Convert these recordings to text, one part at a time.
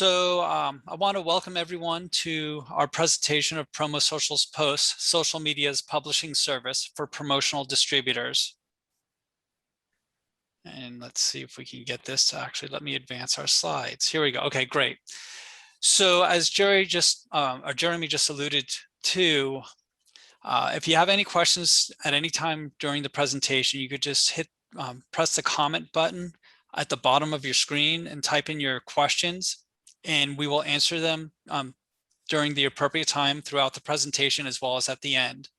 I want to welcome everyone to our presentation of Promo Social's Posts, social media's publishing service for promotional distributors. And let's see if we can get this to actually let me advance our slides. Here we go. Okay, great. So as Jeremy just alluded to, if you have any questions at any time during the presentation, you could just press the comment button at the bottom of your screen and type in your questions, and we will answer them during the appropriate time throughout the presentation as well as at the end.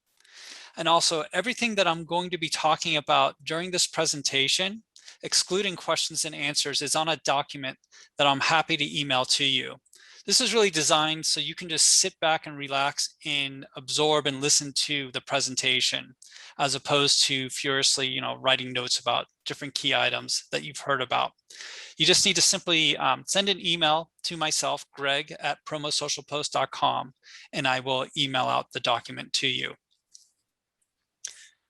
And also, everything that I'm going to be talking about during this presentation, excluding questions and answers, is on a document that I'm happy to email to you. This is really designed so you can just sit back and relax and absorb and listen to the presentation, as opposed to furiously, writing notes about different key items that you've heard about. You just need to simply send an email to myself, greg@promosocialpost.com, and I will email out the document to you.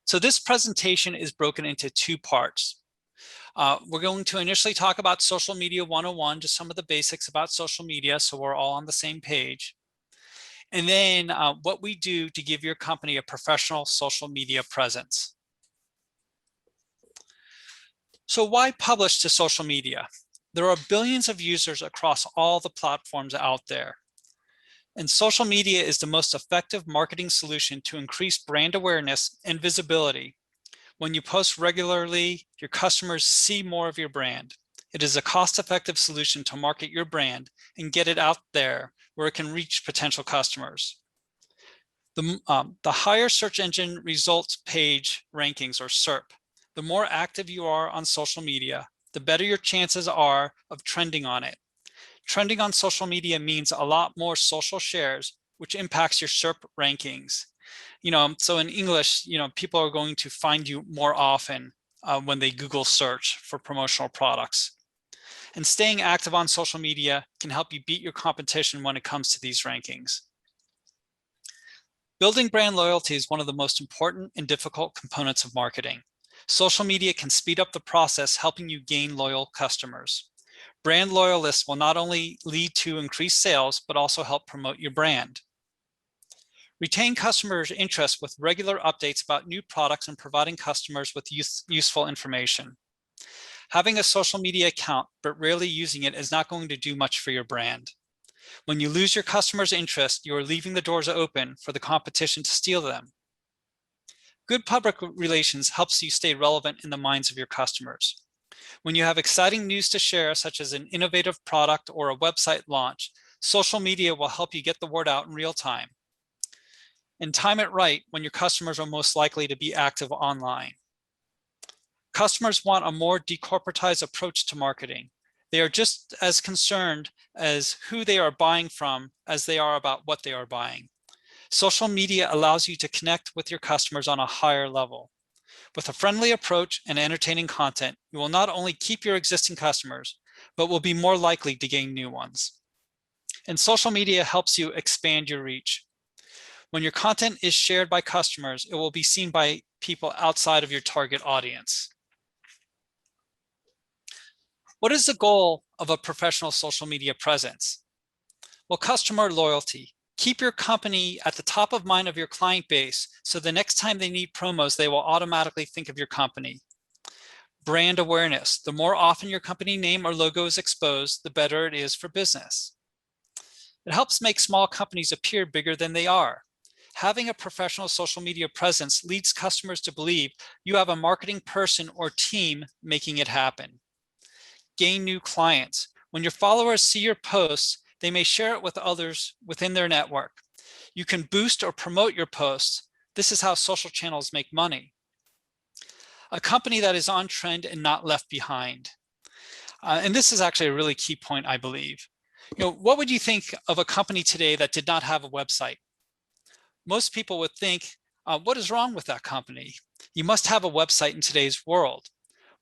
So this presentation is broken into two parts. We're going to initially talk about Social Media 101, just some of the basics about social media, so we're all on the same page. And then what we do to give your company a professional social media presence. So why publish to social media? There are billions of users across all the platforms out there. And social media is the most effective marketing solution to increase brand awareness and visibility. When you post regularly, your customers see more of your brand. It is a cost-effective solution to market your brand and get it out there where it can reach potential customers. The higher search engine results page rankings, or SERP, the more active you are on social media, the better your chances are of trending on it. Trending on social media means a lot more social shares, which impacts your SERP rankings. So in English, people are going to find you more often when they Google search for promotional products. And staying active on social media can help you beat your competition when it comes to these rankings. Building brand loyalty is one of the most important and difficult components of marketing. Social media can speed up the process, helping you gain loyal customers. Brand loyalists will not only lead to increased sales, but also help promote your brand. Retain customers' interest with regular updates about new products and providing customers with useful information. Having a social media account, but rarely using it, is not going to do much for your brand. When you lose your customers' interest, you are leaving the doors open for the competition to steal them. Good public relations helps you stay relevant in the minds of your customers. When you have exciting news to share, such as an innovative product or a website launch, social media will help you get the word out in real time. And time it right when your customers are most likely to be active online. Customers want a more decorporatized approach to marketing. They are just as concerned as who they are buying from as they are about what they are buying. Social media allows you to connect with your customers on a higher level. With a friendly approach and entertaining content, you will not only keep your existing customers, but will be more likely to gain new ones. And social media helps you expand your reach. When your content is shared by customers, it will be seen by people outside of your target audience. What is the goal of a professional social media presence? Well, customer loyalty. Keep your company at the top of mind of your client base, so the next time they need promos, they will automatically think of your company. Brand awareness. The more often your company name or logo is exposed, the better it is for business. It helps make small companies appear bigger than they are. Having a professional social media presence leads customers to believe you have a marketing person or team making it happen. Gain new clients. When your followers see your posts, they may share it with others within their network. You can boost or promote your posts. This is how social channels make money. A company that is on trend and not left behind. And this is actually a really key point, I believe. What would you think of a company today that did not have a website? Most people would think, what is wrong with that company? You must have a website in today's world.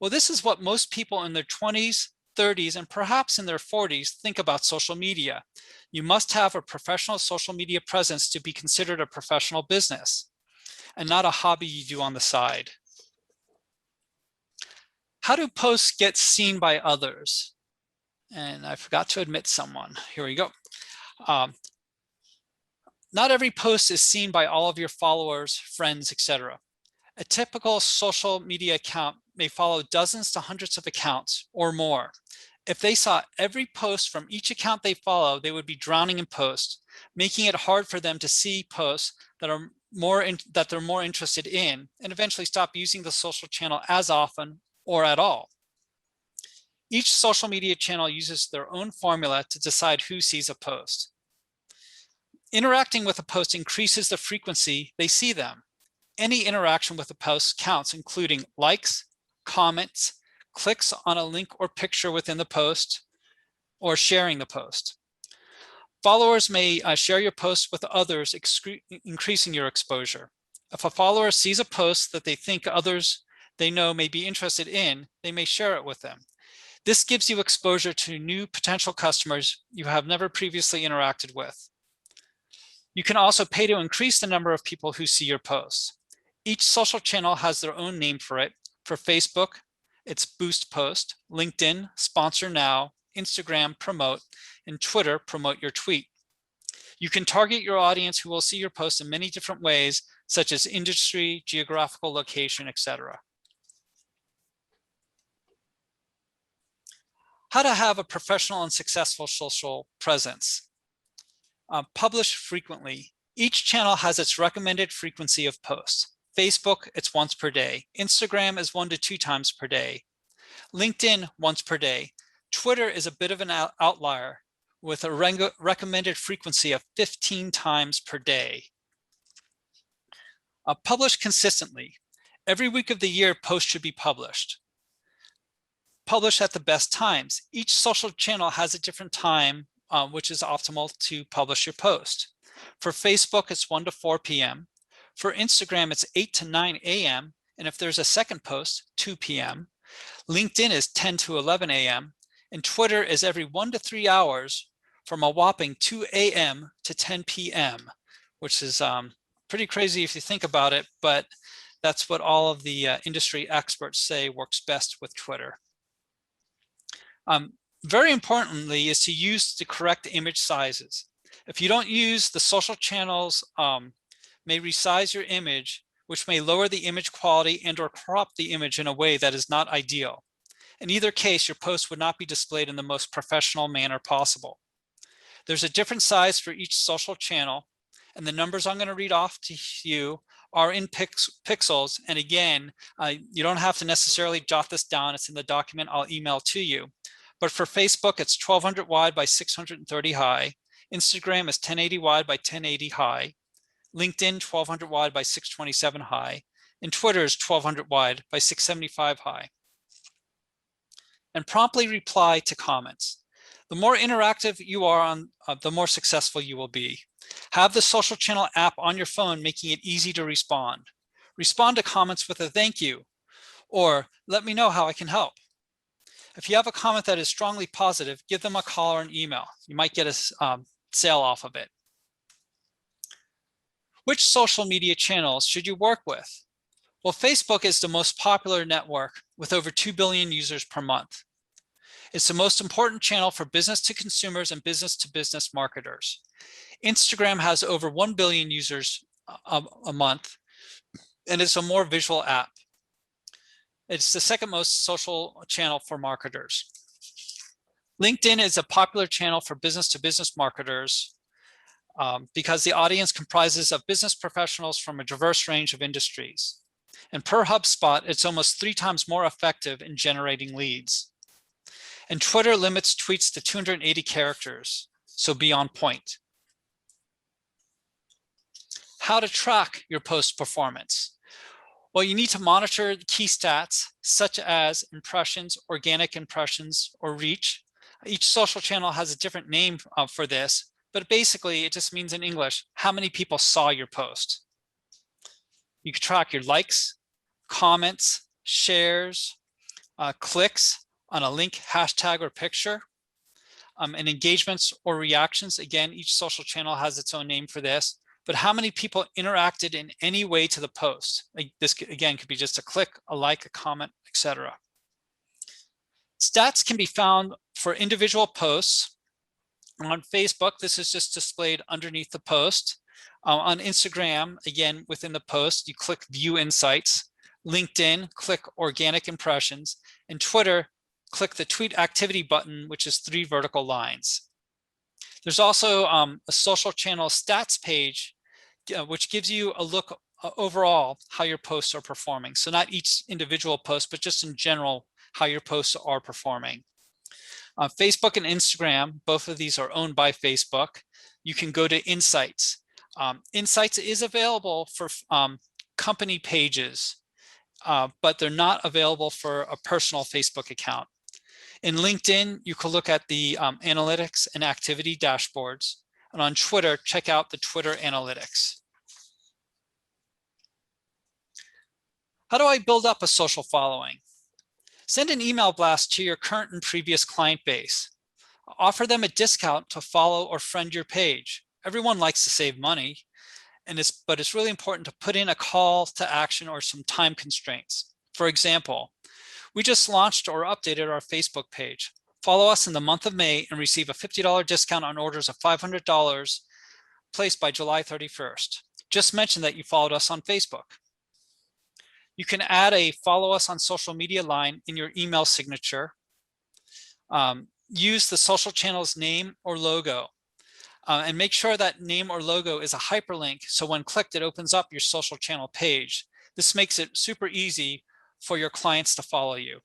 Well, this is what most people in their 20s, 30s, and perhaps in their 40s think about social media. You must have a professional social media presence to be considered a professional business, and not a hobby you do on the side. How do posts get seen by others? And I forgot to admit someone. Here we go. Not every post is seen by all of your followers, friends, etc. A typical social media account may follow dozens to hundreds of accounts or more. If they saw every post from each account they follow, they would be drowning in posts, making it hard for them to see posts that they're more interested in, and eventually stop using the social channel as often or at all. Each social media channel uses their own formula to decide who sees a post. Interacting with a post increases the frequency they see them. Any interaction with a post counts, including likes, comments, clicks on a link or picture within the post, or sharing the post. Followers may share your post with others, increasing your exposure. If a follower sees a post that they think others they know may be interested in, they may share it with them. This gives you exposure to new potential customers you have never previously interacted with. You can also pay to increase the number of people who see your posts. Each social channel has their own name for it. For Facebook, it's Boost Post, LinkedIn, Sponsor Now, Instagram, Promote, and Twitter, Promote Your Tweet. You can target your audience who will see your posts in many different ways, such as industry, geographical location, etc. How to have a professional and successful social presence. Publish frequently. Each channel has its recommended frequency of posts. Facebook, it's once per day. Instagram is 1 to 2 times per day. LinkedIn, once per day. Twitter is a bit of an outlier with a recommended frequency of 15 times per day. Publish consistently. Every week of the year, posts should be published. Publish at the best times. Each social channel has a different time which is optimal to publish your post. For Facebook, it's 1 to 4 p.m. For Instagram, it's 8 to 9 a.m. And if there's a second post, 2 p.m. LinkedIn is 10 to 11 a.m. And Twitter is every 1 to 3 hours from a whopping 2 a.m. to 10 p.m., which is pretty crazy if you think about it, but that's what all of the industry experts say works best with Twitter. Very importantly is to use the correct image sizes. If you don't use the social channels, may resize your image, which may lower the image quality and or crop the image in a way that is not ideal. In either case, your post would not be displayed in the most professional manner possible. There's a different size for each social channel, and the numbers I'm going to read off to you are in pixels. And again, you don't have to necessarily jot this down. It's in the document I'll email to you. But for Facebook, it's 1200 wide by 630 high. Instagram is 1080 wide by 1080 high. LinkedIn, 1200 wide by 627 high. And Twitter is 1200 wide by 675 high. And promptly reply to comments. The more interactive you are the more successful you will be. Have the social channel app on your phone, making it easy to respond. Respond to comments with a thank you, or let me know how I can help. If you have a comment that is strongly positive, give them a call or an email. You might get a sale off of it. Which social media channels should you work with? Well, Facebook is the most popular network with over 2 billion users per month. It's the most important channel for business to consumers and business to business marketers. Instagram has over 1 billion users a month, and it's a more visual app. It's the second most social channel for marketers. LinkedIn is a popular channel for business to business marketers because the audience comprises of business professionals from a diverse range of industries. And per HubSpot, it's almost 3 times more effective in generating leads. And Twitter limits tweets to 280 characters, so be on point. How to track your post performance. Well, you need to monitor key stats such as impressions, organic impressions, or reach. Each social channel has a different name for this, but basically it just means in English, how many people saw your post. You can track your likes, comments, shares, clicks on a link, hashtag, or picture, and engagements or reactions. Again, each social channel has its own name for this. But how many people interacted in any way to the post? Like this, again, could be just a click, a like, a comment, etc. Stats can be found For individual posts, on Facebook, this is just displayed underneath the post. On Instagram, again, within the post, you click View Insights. LinkedIn, click Organic Impressions. And Twitter, click the Tweet Activity button, which is 3 vertical lines. There's also a social channel stats page, which gives you a look overall how your posts are performing. So not each individual post, but just in general, how your posts are performing. Facebook and Instagram, both of these are owned by Facebook. You can go to Insights. Insights is available for company pages, but they're not available for a personal Facebook account. In LinkedIn, you can look at the analytics and activity dashboards. And on Twitter, check out the Twitter analytics. How do I build up a social following? Send an email blast to your current and previous client base. Offer them a discount to follow or friend your page. Everyone likes to save money, but it's really important to put in a call to action or some time constraints. For example, we just launched or updated our Facebook page. Follow us in the month of May and receive a $50 discount on orders of $500 placed by July 31st. Just mention that you followed us on Facebook. You can add a follow us on social media line in your email signature. Use the social channel's name or logo. And make sure that name or logo is a hyperlink, so when clicked, it opens up your social channel page. This makes it super easy for your clients to follow you.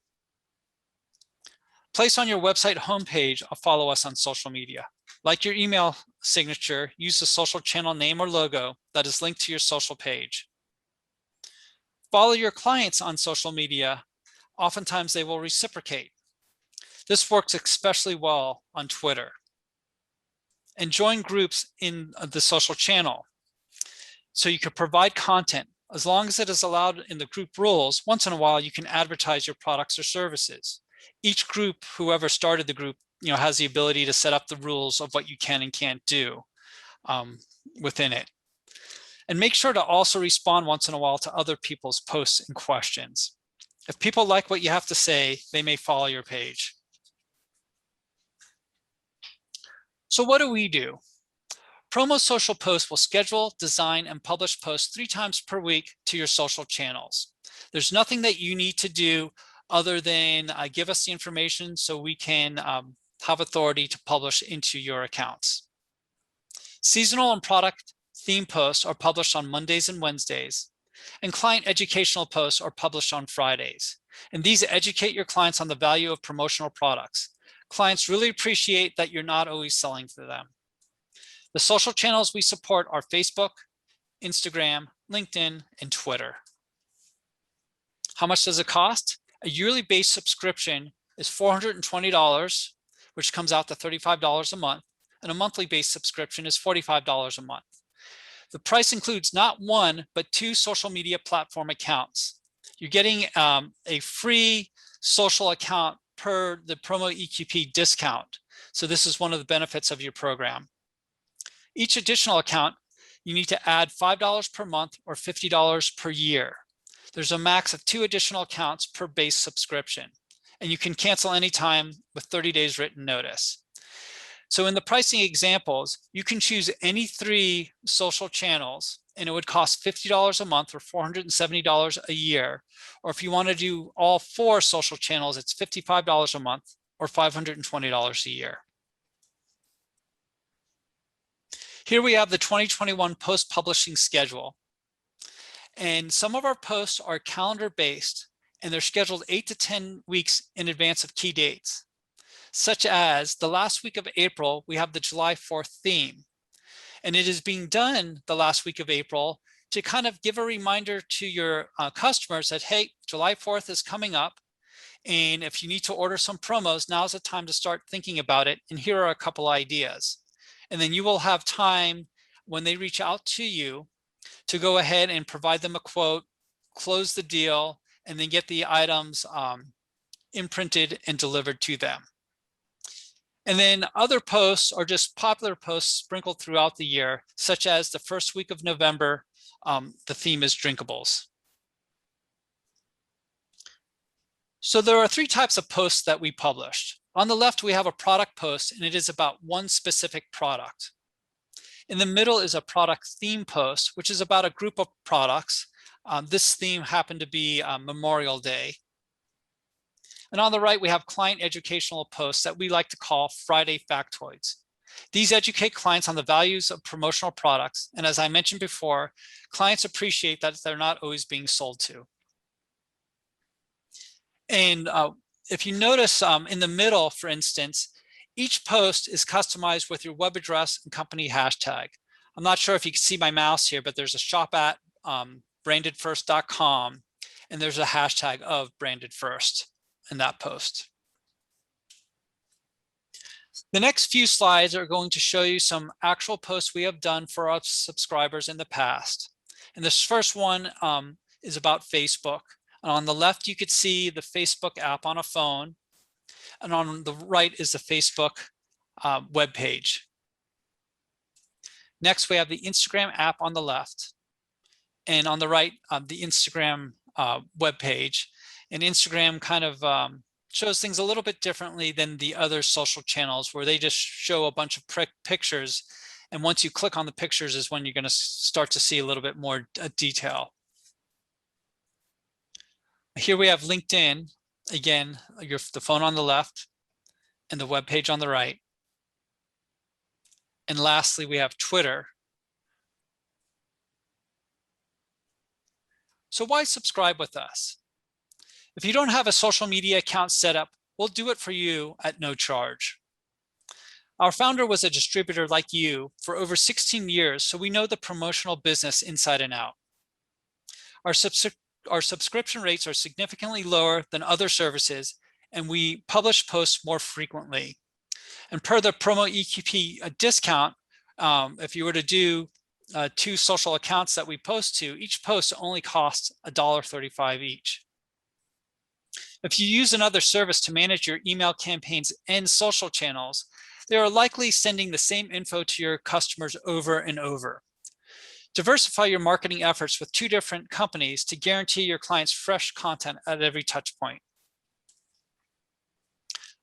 Place on your website homepage a follow us on social media. Like your email signature, use the social channel name or logo that is linked to your social page. Follow your clients on social media. Oftentimes they will reciprocate. This works especially well on Twitter. And join groups in the social channel. So you can provide content. As long as it is allowed in the group rules, once in a while you can advertise your products or services. Each group, whoever started the group, has the ability to set up the rules of what you can and can't do within it. And make sure to also respond once in a while to other people's posts and questions. If people like what you have to say, they may follow your page. So what do we do? Promo Social Posts will schedule, design, and publish posts 3 times per week to your social channels. There's nothing that you need to do other than give us the information so we can have authority to publish into your accounts. Seasonal and product theme posts are published on Mondays and Wednesdays, and client educational posts are published on Fridays. And these educate your clients on the value of promotional products. Clients really appreciate that you're not always selling to them. The social channels we support are Facebook, Instagram, LinkedIn, and Twitter. How much does it cost? A yearly base subscription is $420, which comes out to $35 a month, and a monthly base subscription is $45 a month. The price includes not 1, but 2 social media platform accounts. You're getting a free social account per the promo EQP discount. So this is one of the benefits of your program. Each additional account, you need to add $5 per month or $50 per year. There's a max of 2 additional accounts per base subscription, and you can cancel anytime with 30 days written notice. So in the pricing examples, you can choose any 3 social channels, and it would cost $50 a month or $470 a year. Or if you want to do all 4 social channels, it's $55 a month or $520 a year. Here we have the 2021 post-publishing schedule. And some of our posts are calendar-based, and they're scheduled 8 to 10 weeks in advance of key dates. Such as the last week of April, we have the July 4th theme. And it is being done the last week of April to kind of give a reminder to your customers that, hey, July 4th is coming up. And if you need to order some promos, now's the time to start thinking about it. And here are a couple ideas. And then you will have time when they reach out to you to go ahead and provide them a quote, close the deal, and then get the items imprinted and delivered to them. And then other posts are just popular posts sprinkled throughout the year, such as the first week of November, the theme is drinkables. So there are three types of posts that we published. On the left, we have a product post, and it is about one specific product. In the middle is a product theme post, which is about a group of products. This theme happened to be Memorial Day. And on the right, we have client educational posts that we like to call Friday Factoids. These educate clients on the values of promotional products. And as I mentioned before, clients appreciate that they're not always being sold to. And if you notice in the middle, for instance, each post is customized with your web address and company hashtag. I'm not sure if you can see my mouse here, but there's a shop at brandedfirst.com, and there's a hashtag of brandedfirst in that post. The next few slides are going to show you some actual posts we have done for our subscribers in the past. And this first one is about Facebook. And on the left, you could see the Facebook app on a phone. And on the right is the Facebook web page. Next, we have the Instagram app on the left. And on the right, the Instagram web page. And Instagram kind of shows things a little bit differently than the other social channels, where they just show a bunch of pictures. And once you click on the pictures is when you're going to start to see a little bit more detail. Here we have LinkedIn, again, the phone on the left and the web page on the right. And lastly, we have Twitter. So why subscribe with us? If you don't have a social media account set up, we'll do it for you at no charge. Our founder was a distributor like you for over 16 years, so we know the promotional business inside and out. Our subscription rates are significantly lower than other services, and we publish posts more frequently. And per the promo EQP discount, if you were to do 2 social accounts that we post to, each post only costs $1.35 each. If you use another service to manage your email campaigns and social channels, they are likely sending the same info to your customers over and over. Diversify your marketing efforts with 2 different companies to guarantee your clients fresh content at every touch point.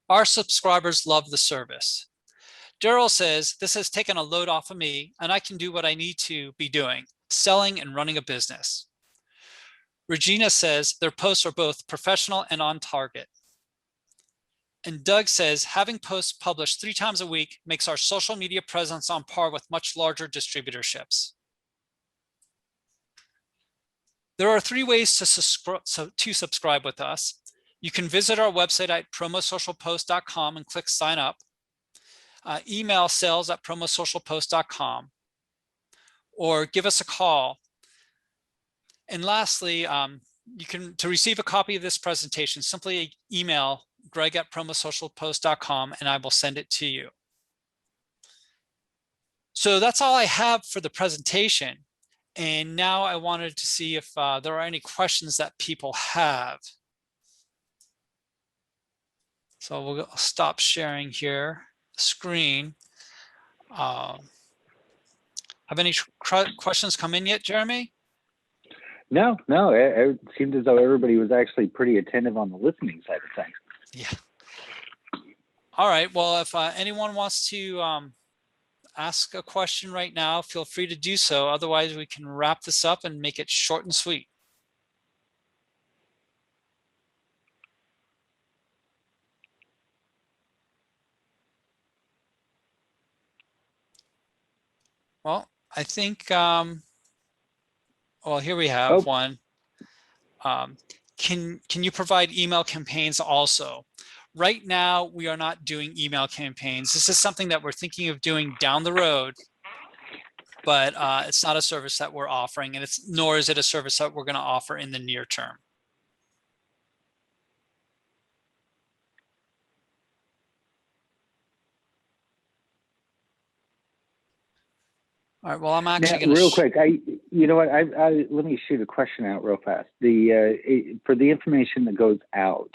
Our subscribers love the service. Daryl says, this has taken a load off of me and I can do what I need to be doing, selling and running a business. Regina says their posts are both professional and on target. And Doug says having posts published 3 times a week makes our social media presence on par with much larger distributorships. There are 3 ways to subscribe with us. You can visit our website at promosocialpost.com and click sign up. Email sales@promosocialpost.com, or give us a call. And lastly, to receive a copy of this presentation, simply email greg@promosocialpost.com and I will send it to you. So that's all I have for the presentation. And now I wanted to see if there are any questions that people have. So we'll stop sharing here the screen. Have any questions come in yet, Jeremy? No. It seemed as though everybody was actually pretty attentive on the listening side of things. Yeah. All right. Well, if anyone wants to ask a question right now, feel free to do so. Otherwise, we can wrap this up and make it short and sweet. Well, I think, well, here we have one. Can you provide email campaigns also? Right now, we are not doing email campaigns. This is something that we're thinking of doing down the road, but it's not a service that we're offering, and nor is it a service that we're going to offer in the near term. All right. Well, I'm actually going to real quick. You know what? Let me shoot a question out real fast. For the information that goes out,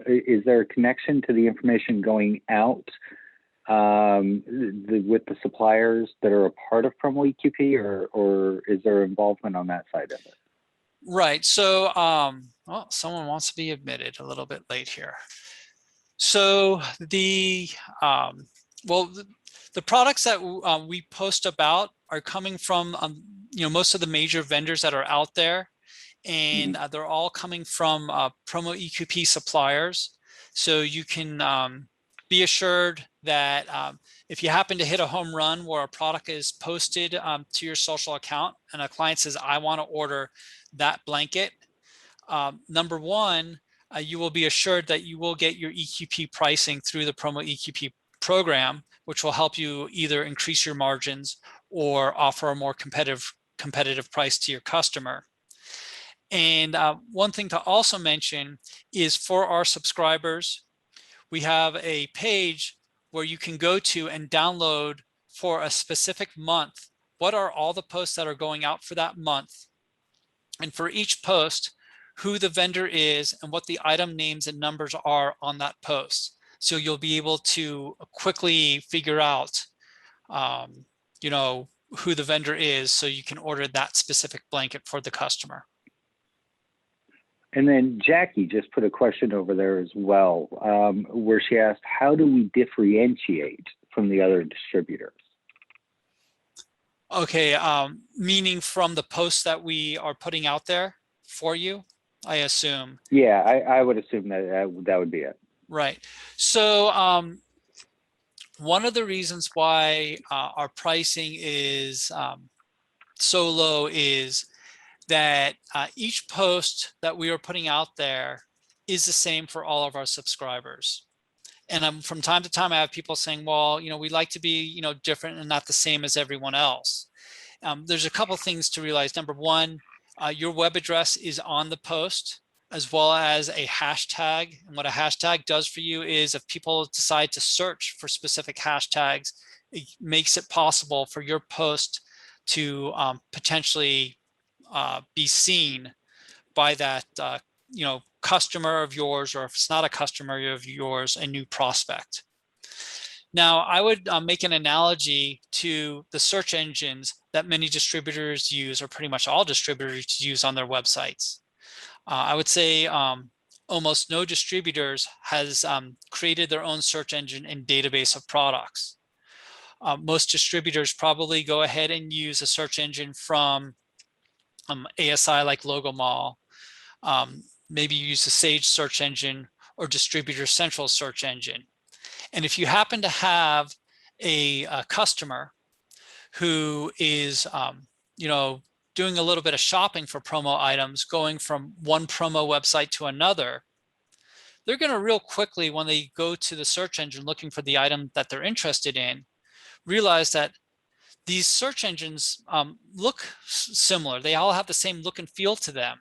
is there a connection to the information going out with the suppliers that are a part of Promo EQP, or is there involvement on that side of it? Right. So, well, someone wants to be admitted a little bit late here. So um, well, the products that we post about are coming from, most of the major vendors that are out there, and Mhm. they're all coming from promo EQP suppliers. So you can be assured that if you happen to hit a home run where a product is posted to your social account and a client says, I want to order that blanket, number one, you will be assured that you will get your EQP pricing through the promo EQP program, which will help you either increase your margins or offer a more competitive price to your customer. And one thing to also mention is for our subscribers, we have a page where you can go to and download for a specific month. What are all the posts that are going out for that month? And for each post, who the vendor is and what the item names and numbers are on that post. So you'll be able to quickly figure out, um, who the vendor is, so you can order that specific blanket for the customer. And then Jackie just put a question over there as well, where she asked, how do we differentiate from the other distributors? Okay, meaning from the posts that we are putting out there for you, I assume. Yeah, I would assume that would be it. Right. So one of the reasons why our pricing is so low is that each post that we are putting out there is the same for all of our subscribers. And from time to time, I have people saying, well, we like to be, different and not the same as everyone else. There's a couple things to realize. Number one, your web address is on the post, as well as a hashtag. And what a hashtag does for you is if people decide to search for specific hashtags, it makes it possible for your post to potentially be seen by that customer of yours, or if it's not a customer of yours, a new prospect. Now, I would make an analogy to the search engines that many distributors use, or pretty much all distributors use on their websites. I would say almost no distributors has created their own search engine and database of products. Most distributors probably go ahead and use a search engine from ASI like Logomall, maybe use the Sage search engine or Distributor Central search engine. And if you happen to have a customer who is, doing a little bit of shopping for promo items, going from one promo website to another, they're going to real quickly, when they go to the search engine looking for the item that they're interested in, realize that these search engines look similar. They all have the same look and feel to them.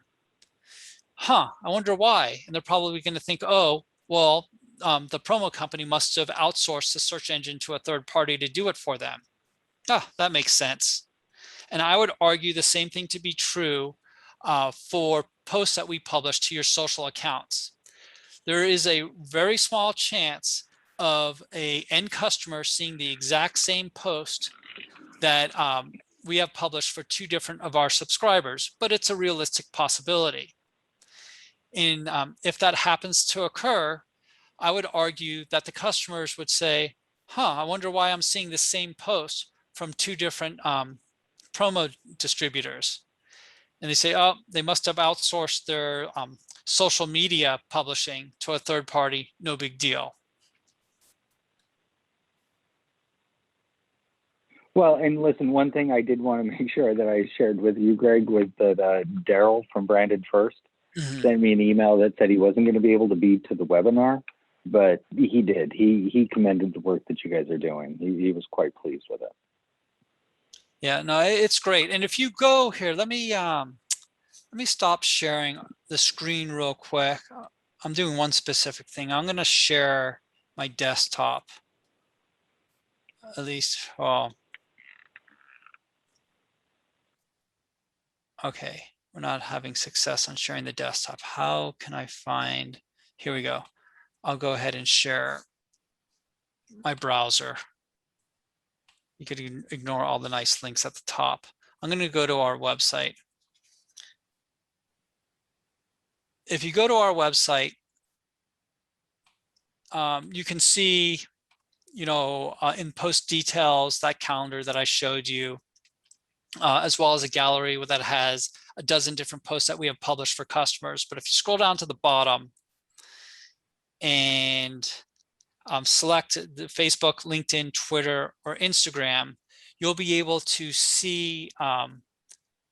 I wonder why. And they're probably going to think, oh, well, the promo company must have outsourced the search engine to a third party to do it for them. That makes sense. And I would argue the same thing to be true for posts that we publish to your social accounts. There is a very small chance of a end customer seeing the exact same post that we have published for two different of our subscribers, but it's a realistic possibility. And if that happens to occur, I would argue that the customers would say, I wonder why I'm seeing the same post from two different promo distributors. And they say, oh, they must have outsourced their social media publishing to a third party. No big deal. Well, and listen, one thing I did want to make sure that I shared with you, Greg, was that Daryl from Branded First sent me an email that said he wasn't going to be able to be to the webinar, but he did. He commended the work that you guys are doing. He was quite pleased with it. Yeah, no, it's great. And if you go here, let me stop sharing the screen real quick. I'm doing one specific thing. I'm going to share my desktop, at least. Well, okay, we're not having success on sharing the desktop. How can I find, here we go. I'll go ahead and share my browser. You could ignore all the nice links at the top. I'm going to go to our website. if you go to our website, you can see, in post details, that calendar that I showed you, as well as a gallery that has a dozen different posts that we have published for customers. But if you scroll down to the bottom and select the Facebook, LinkedIn, Twitter, or Instagram, you'll be able to see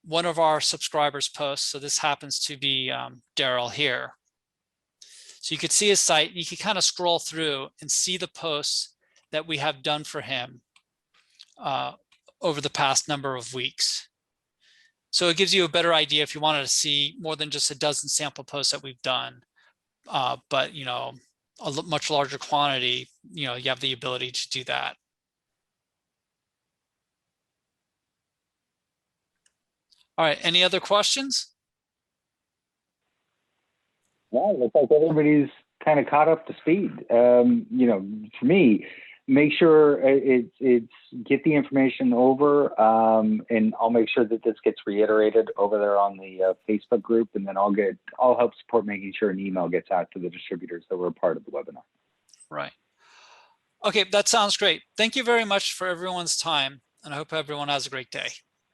one of our subscribers' posts. So this happens to be Daryl here. So you could see his site, and you can kind of scroll through and see the posts that we have done for him over the past number of weeks. So it gives you a better idea if you wanted to see more than just a dozen sample posts that we've done, but a much larger quantity, you have the ability to do that. All right, any other questions? Well, it looks like everybody's kind of caught up to speed. For me, make sure it's get the information over, and I'll make sure that this gets reiterated over there on the Facebook group, and then I'll help support making sure an email gets out to the distributors that were part of the webinar. Right. Okay, that sounds great. Thank you very much for everyone's time, and I hope everyone has a great day.